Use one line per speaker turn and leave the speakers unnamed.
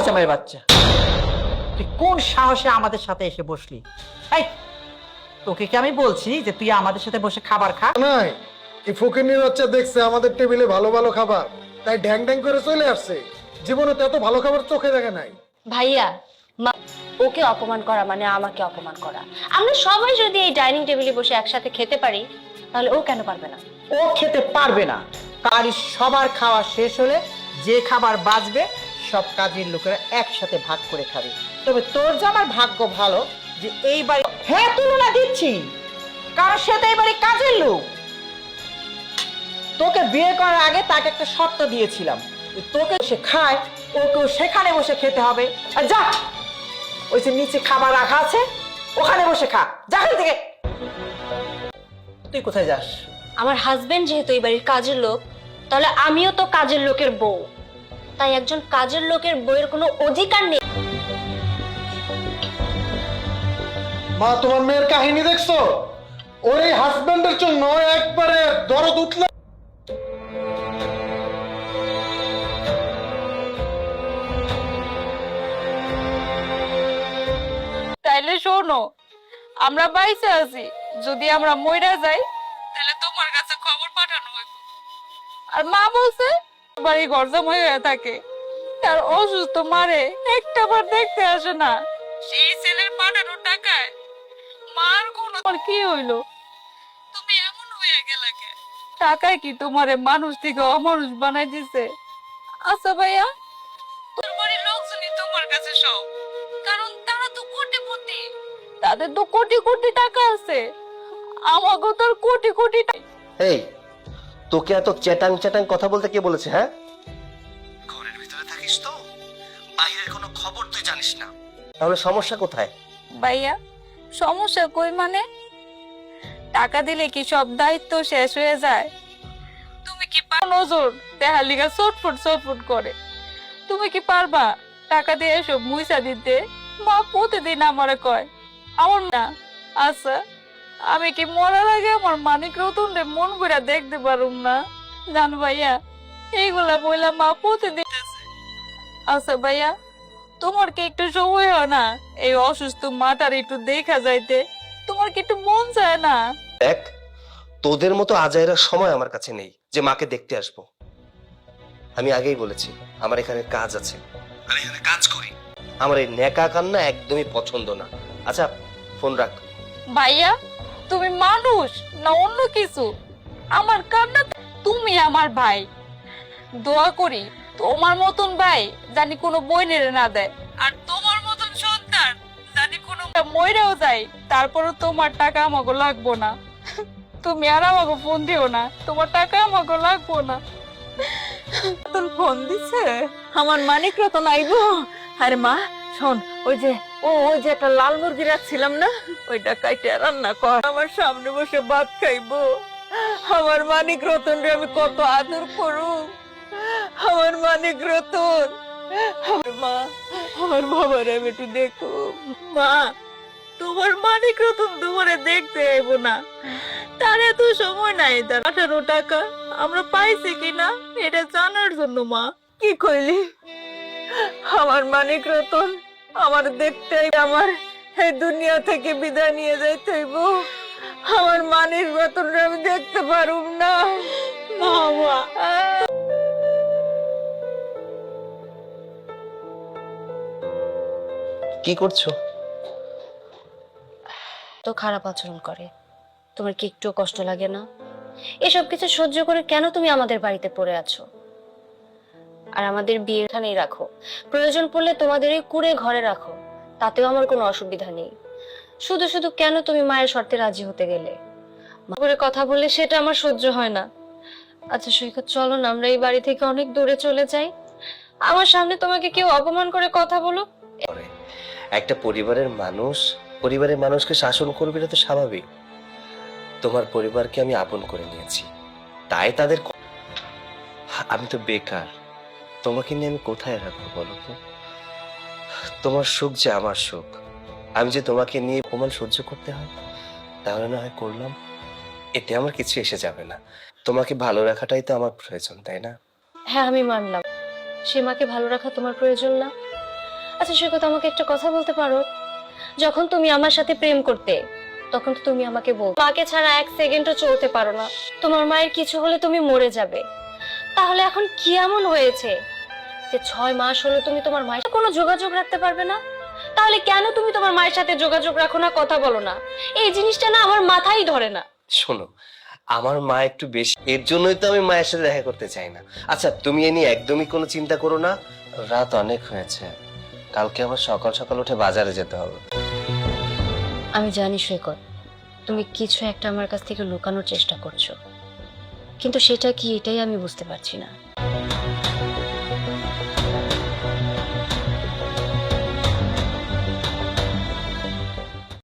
জামাইয়ের বাচ্চা, তুই কোন সাহসে আমাদের সাথে এসে বসলি? এই, তোকে কি আমি বলছি যে তুই আমাদের সাথে বসে খাবার খা?
নাই, এই ফকিনীর বাচ্চা দেখছে আমাদের টেবিলে ভালো ভালো খাবার, তাই ঢ্যাং ঢ্যাং করে চলে আসছে। জীবনে তো এত ভালো খাবার চোখে দেখে নাই।
ভাইয়া, ওকে অপমান করা মানে আমাকে অপমান করা। আমরা সবাই যদি এই ডাইনিং টেবিলে বসে একসাথে খেতে পারি, তাহলে ও কেন পারবে না?
ও খেতে পারবে না, বাড়ির সবার খাওয়া শেষ হলে যে খাবার বাঁচবে সব কাজের লোকেরা একসাথে ভাগ করে খাবে। তবে তোর জামার ভাগ্য ভালো যে এই বাড়ি, হ্যাঁ তুলনা দিচ্ছি, কারণ সে তো এই বাড়ির কাজের লোক। তোকে বিয়ে করার আগে তাকে একটা শর্ত দিয়েছিলাম, তোকে সে খায়, ওকেও সেখানে বসে খেতে হবে। আর যা, ওই যে নিচে খাবার রাখা আছে, ওখানে বসে খা, যা এখান থেকে। তুই কোথায় যাস?
আমার হাজবেন্ড যেহেতু এই বাড়ির কাজের লোক, তাহলে আমিও তো কাজের লোকের বউ। তাই একজন কাজের লোকের বউয়ের কোনো অধিকার নেই।
মা, তোমার মেয়ের কাহিনী দেখছো? ওর এই হাজবেন্ডের জন্য একবারে দরদ উঠল।
তাইলে শোনো, আমরা বাইসে আছি, যদি আমরা মইরা যাই তাহলে তোমার কাছে খবর পাঠানো হইব। আর মা বলছে বাড়ি ঘর জামাই হয়ে থাকে, তার অসুস্থ মারে একটা বার দেখতে আসে না। সেই ছেলের পাঠানো টাকায় মার কোনো কি হইলো? তুমি এমন হয়ে গেলে কে? টাকায় কি তোমারে মানুষ থেকে অমানুষ বানাই দিছে? আচ্ছা ভাইয়া, তোর বাড়ির লোকজনই তোমার কাছে সব, কারণ তারা তো কোটিপতি, তাদের তো কোটি কোটি টাকা আছে। আমাকে তোর কোটি কোটি
এই, তোকে এত চেটাং চেটাং কথা বলতে কে বলেছে? হ্যাঁ, ঘরের ভিতরে থাকিস তো, বাইরের কোনো খবর তুই জানিস না, তাহলে সমস্যা কোথায়?
ভাইয়া, সমস্যা কই মানে? টাকা দিলে কি সব দায়িত্ব শেষ হয়ে যায়? তুমি কি নজর দেহার লিগা চটফট চটফট করে? তুমি কি পারবা টাকা দিয়ে এসব মুইসা দিতে? মা প্রতিদিন আমারে কয় আমার না। আচ্ছা, আমি কি মরার আগে আমার মানিক রতনরে মন করে দেখতে পারুম না? জান ভাইয়া, এইগুলা বইলা মা প্রতিদিন। আচ্ছা ভাইয়া, তোমার কি একটু সময় হয় না এই অসুস্থ মাটার একটু দেখা যাইতে? তোমার কি একটু মন চায় না?
দেখ, তোদের মতো আজাইরা সময় আমার কাছে নেই যে মাকে দেখতে আসবো। আমি আগেই বলেছি আমার এখানে কাজ আছে, আমি এখানে কাজ করি। আমার এই নেকা কান্না একদমই পছন্দ না। আচ্ছা, ফোন রাখ।
ভাইয়া, তুমি মানুষ না অন্য কিছু? আমার কান্না, তুমি আমার ভাই। দোয়া করি তোমার মতন ভাই জানি কোনো বইনের না দেয়, আর তোমার মতন সন্তান জানি কোনো মইরাও যায়, তারপরও তোমার টাকা আমাকে লাগবো না। তুমি আর আমাকে ফোন দিও না, তোমার টাকা আমাকে লাগবো না।
তোর ফোন দিছে আমার মানিক রতন আইবো। আরে মা শোন, ওই যে একটা লাল মুরগি রাখছিলাম না, ওইটা কাইটে রান্না কর, আমার সামনে বসে ভাত খাইবো। আমার মানিক রতন রে আমি কত আদর করু। আমার মানিক রতন, আমার মা, আমার বাবারে আমি একটু দেখো। মা, তোমার মানিক রতন তোমারে দেখতে আইবো না, তার এত সময় নাই। তার 18 টাকা আমরা পাইছি কিনা এটা জানার জন্য। মা, কি কইলি? আমার মানিক রতন আমার দেখতে আমার এই দুনিয়া থেকে বিদায় নিয়ে যাইতে হইব। আমার মানিক রতন আমি দেখতে পারুম না। বাবা,
কি করছো?
তো খারাপ আচরণ করে, তোমার কি একটু কষ্ট লাগে না? এসব কিছু সহ্য করে কেন তুমি আমাদের বাড়িতে পড়ে আছো? আর আমাদের বিয়ে এখানেই রাখো, প্রয়োজন পড়লে তোমাদের এই কুড়ে ঘরে রাখো, তাতেও আমার কোনো অসুবিধা নেই। শুধু শুধু কেন তুমি মায়ের শর্তে রাজি হতে গেলে? মা করে কথা বললে সেটা আমার সহ্য হয় না। আচ্ছা সৈকত, চলো না আমরা এই বাড়ি থেকে অনেক দূরে চলে যাই। আমার সামনে তোমাকে কেউ অপমান করে কথা বলো।
একটা পরিবারের মানুষ পরিবারের মানুষকে শাসন করবে, এটা তো স্বাভাবিক। তোমার পরিবারকে আমি আপন করে নিয়েছি, তাই তাদের আমি তো বেকার, তোমাকে নিয়ে আমি কোথায় রাখবো বলো তো? তোমার সুখ যে আমার সুখ, আমি যে তোমাকে নিয়ে অপমান সহ্য করতে হয়, তাহলে না হয় করলাম, এতে আমার কিছু এসে যাবে না। তোমাকে ভালো রাখাটাই তো আমার প্রয়োজন, তাই না?
হ্যাঁ আমি মানলাম, সীমাকে ভালো রাখা তোমার প্রয়োজন না, আচ্ছা সৈকত, আমাকে একটা কথা বলতে পারো? যখন তুমি আমার সাথে প্রেম করতে, তখন তো তুমি আমাকে বল মাকে ছাড়া এক সেকেন্ডও চলতে পারো না, তোমার মায়ের কিছু হলে তুমি মরে যাবে। তাহলে এখন কি এমন হয়েছে যে 6 মাস হলো তুমি তোমার মায়ের সাথে কোনো যোগাযোগ রাখতে পারবে না? তাহলে কেন তুমি তোমার মায়ের সাথে যোগাযোগ রাখো না, কথা বলো না? এই জিনিসটা না আমার মাথায় ধরে না।
শোনো, আমার মা একটু বেশি, এর জন্যই তো আমি মায়ের সাথে দেখা করতে চাই না। আচ্ছা তুমি এ নিয়ে একদমই কোনো চিন্তা করো না, রাত অনেক হয়েছে, কালকে আবার সকাল সকাল উঠে বাজারে যেতে হবে।
আমি জানি সৈকত, তুমি কিছু একটা আমার কাছ থেকে লুকানোর চেষ্টা করছো, কিন্তু সেটা কি এটাই আমি বুঝতে পারছি না।